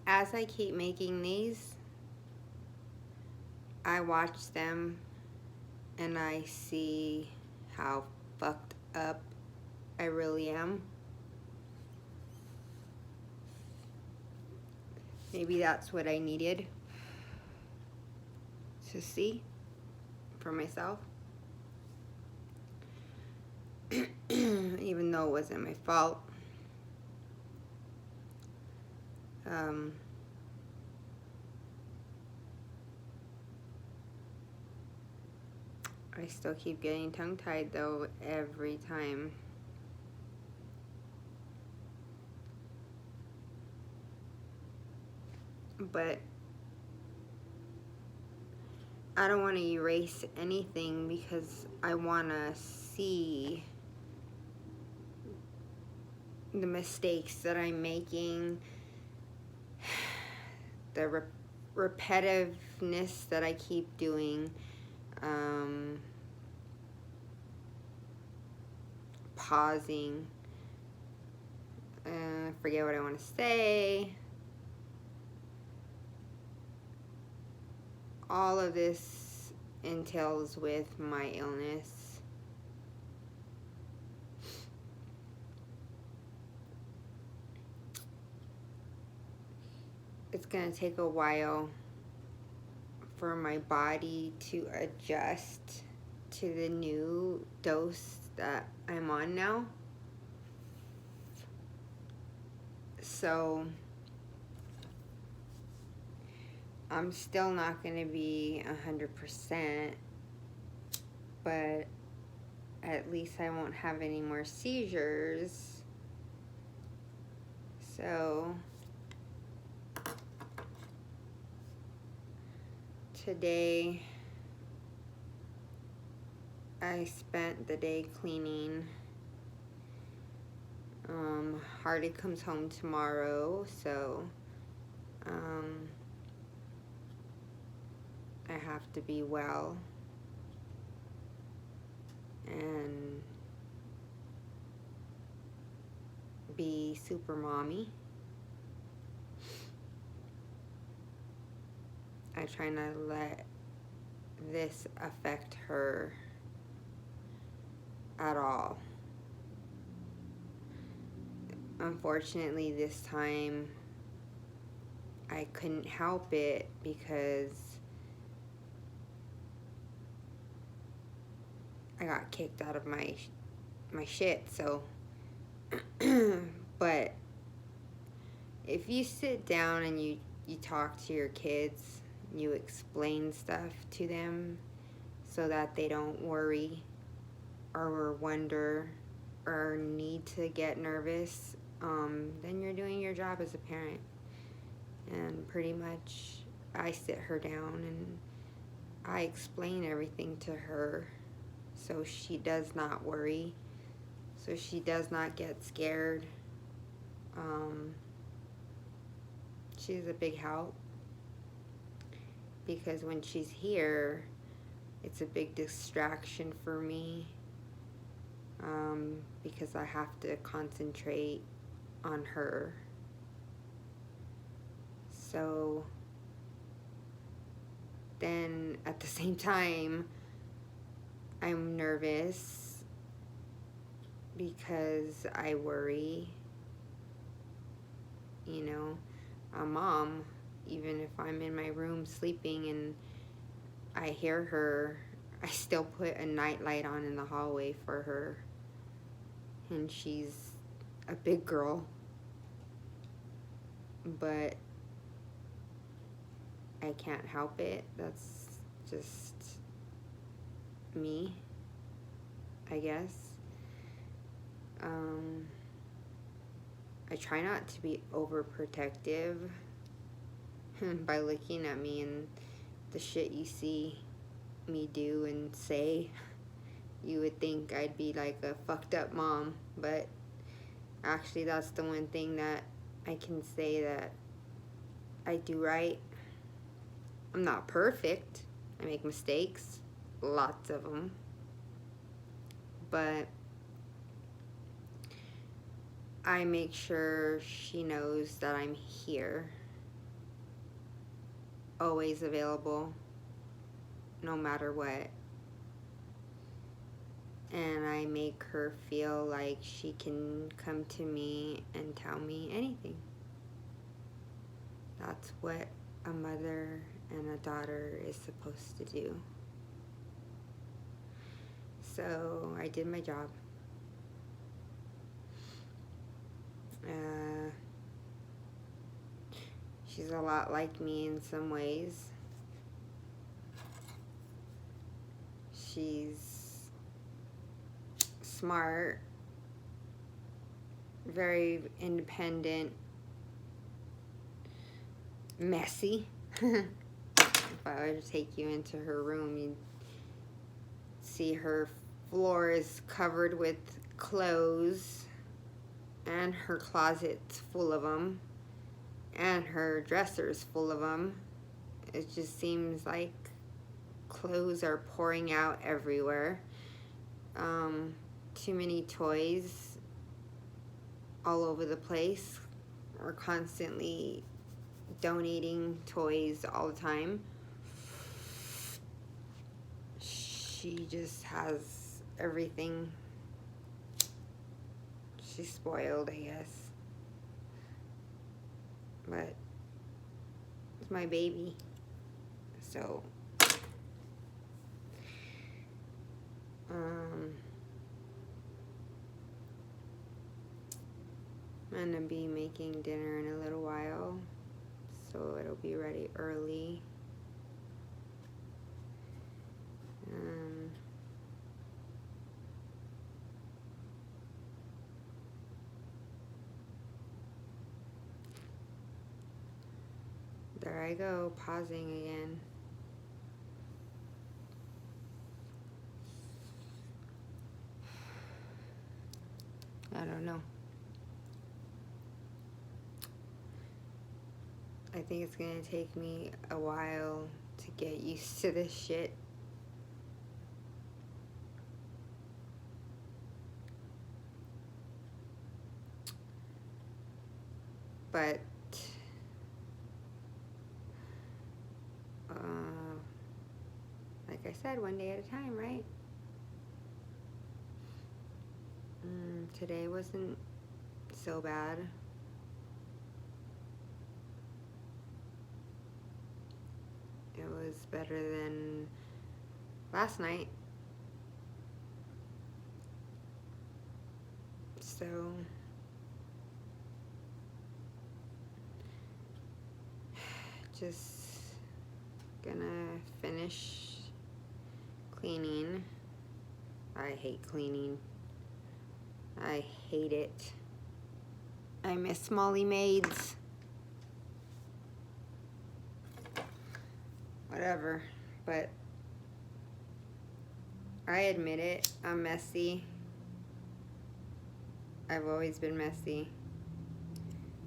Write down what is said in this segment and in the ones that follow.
as I keep making these, I watch them and I see how fucked up I really am. Maybe that's what I needed to see for myself. Even though it wasn't my fault. I still keep getting tongue-tied though every time. But I don't want to erase anything because I want to see the mistakes that I'm making, the repetitiveness that I keep doing, pausing, forget what I want to say. All of this entails with my illness. It's gonna take a while for my body to adjust to the new dose that I'm on now. So I'm still not gonna be 100%, but at least I won't have any more seizures. So today I spent the day cleaning. Hardy comes home tomorrow, so I have to be well and be super mommy. I try not to let this affect her at all. Unfortunately, this time I couldn't help it because I got kicked out of my shit. So but if you sit down and you talk to your kids, you explain stuff to them so that they don't worry or wonder or need to get nervous, then you're doing your job as a parent. And pretty much I sit her down and I explain everything to her so she does not worry, so she does not get scared. She's a big help because when she's here, it's a big distraction for me, because I have to concentrate on her. So then at the same time, I'm nervous because I worry. You know, a mom, even if I'm in my room sleeping and I hear her, I still put a nightlight on in the hallway for her. And she's a big girl. But I can't help it. That's just me, I guess. I try not to be overprotective by looking at me and the shit you see me do and say. You would think I'd be like a fucked up mom, but actually that's the one thing that I can say that I do right. I'm not perfect. I make mistakes, lots of them, but I make sure she knows that I'm here always available, no matter what. And I make her feel like she can come to me and tell me anything. That's what a mother and a daughter is supposed to do. So I did my job. She's a lot like me in some ways. She's smart, very independent, messy. If I were to take you into her room, you'd see her floor is covered with clothes, and her closet's full of them, and her dresser's full of them. It just seems like clothes are pouring out everywhere. Too many toys all over the place. We're constantly donating toys all the time. She just has everything. She's spoiled, I guess. But it's my baby. So, I'm gonna be making dinner in a little while, so it'll be ready early. There I go, pausing again. I don't know. I think it's gonna take me a while to get used to this shit. But like I said, one day at a time, right? Today wasn't so bad. It was better than last night. So just gonna finish cleaning. I hate cleaning. I hate it. I miss Molly maids. Whatever, but I admit it, I'm messy. I've always been messy.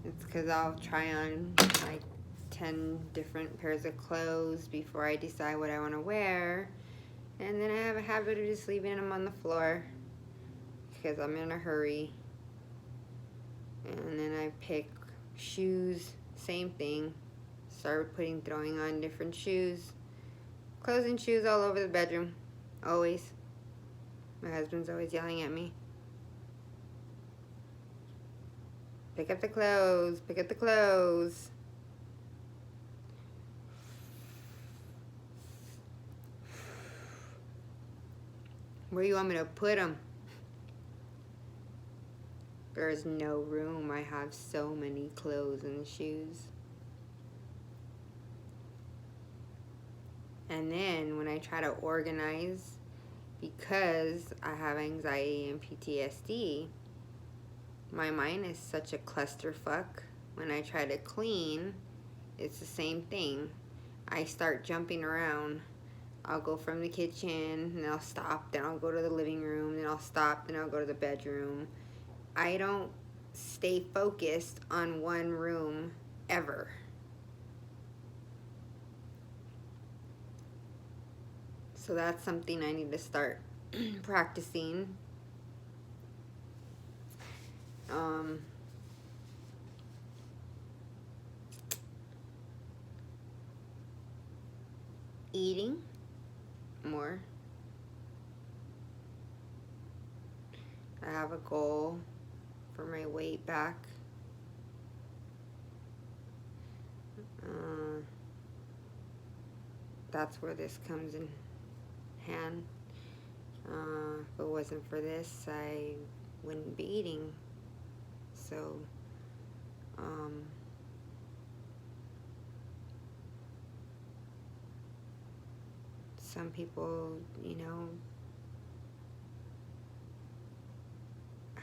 It's because I'll try on like 10 different pairs of clothes before I decide what I want to wear. And then I have a habit of just leaving them on the floor because I'm in a hurry. And then I pick shoes, same thing. Start throwing on different shoes. Clothes and shoes all over the bedroom. Always. My husband's always yelling at me. Pick up the clothes. Pick up the clothes. Where do you want me to put them? There is no room. I have so many clothes and shoes. And then when I try to organize, because I have anxiety and PTSD, my mind is such a clusterfuck. When I try to clean, it's the same thing. I start jumping around. I'll go from the kitchen, and I'll stop, then I'll go to the living room, then I'll stop, then I'll go to the bedroom. I don't stay focused on one room ever. So that's something I need to start practicing. eating more. I have a goal for my weight back. That's where this comes in hand. If it wasn't for this, I wouldn't be eating. So, some people,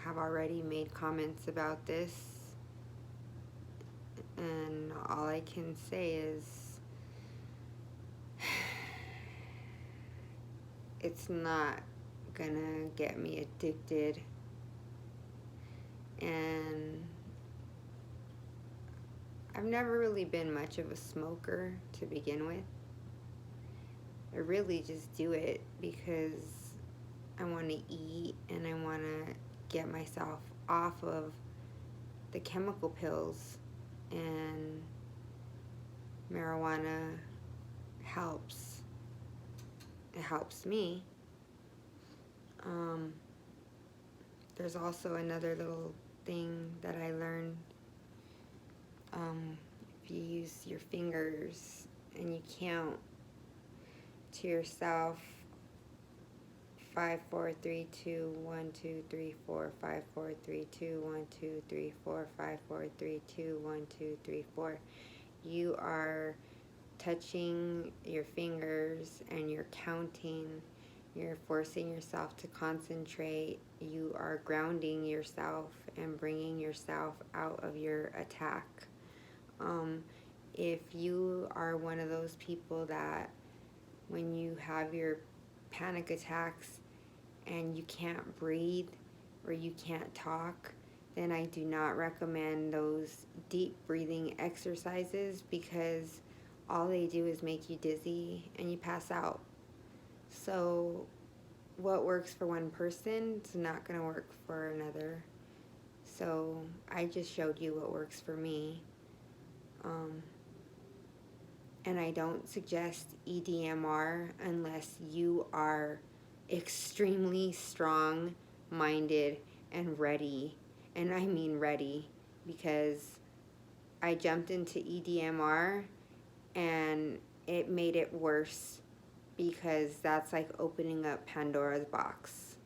have already made comments about this, and all I can say is it's not gonna get me addicted, and I've never really been much of a smoker to begin with. I really just do it because I want to eat and I want to get myself off of the chemical pills, and marijuana helps. It helps me. There's also another little thing that I learned. If you use your fingers and you count to yourself 5 4 3 2 1 2 3 4 5 4 3 2 1 2 3 4 5 4 3 2 1 2 3 4, you are touching your fingers and you're counting. You're forcing yourself to concentrate. You are grounding yourself and bringing yourself out of your attack. If you are one of those people that when you have your panic attacks and you can't breathe or you can't talk, then I do not recommend those deep breathing exercises, because all they do is make you dizzy and you pass out. So what works for one person is not going to work for another. So I just showed you what works for me. And I don't suggest EDMR unless you are extremely strong-minded and ready. And I mean ready, because I jumped into EDMR and it made it worse, because that's like opening up Pandora's box.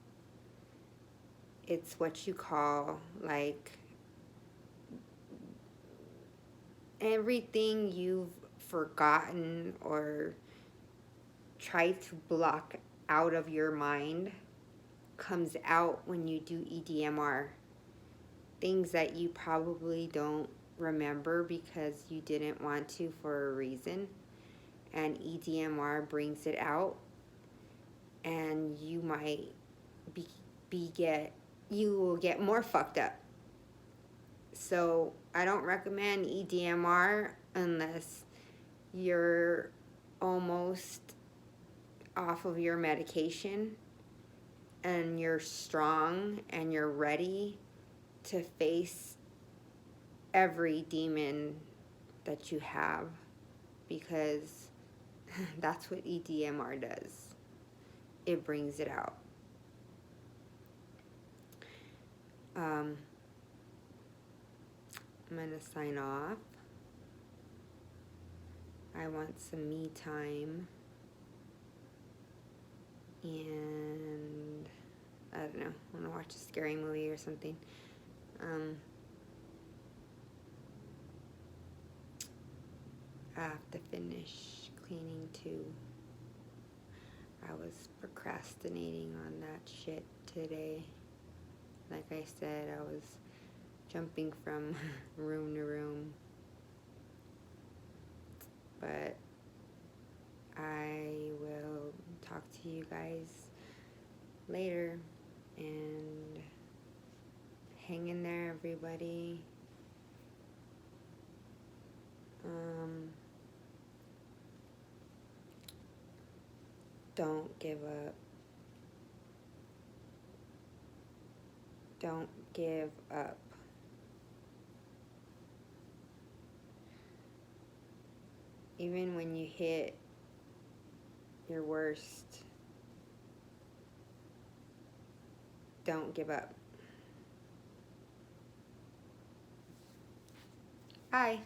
It's what you call like everything you've forgotten or tried to block out of your mind comes out when you do EDMR. Things that you probably don't remember because you didn't want to for a reason, and EDMR brings it out, and you might you will get more fucked up. So I don't recommend EDMR unless you're almost off of your medication and you're strong and you're ready to face every demon that you have, because that's what EDMR does. It brings it out. I'm going to sign off. I want some me time. And I don't know, I want to watch a scary movie or something. I have to finish cleaning too. I was procrastinating on that shit today. Like I said, I was jumping from room to room. But I will talk to you guys later, and hang in there, everybody. Don't give up. Don't give up. Even when you hit your worst. Don't give up. Bye.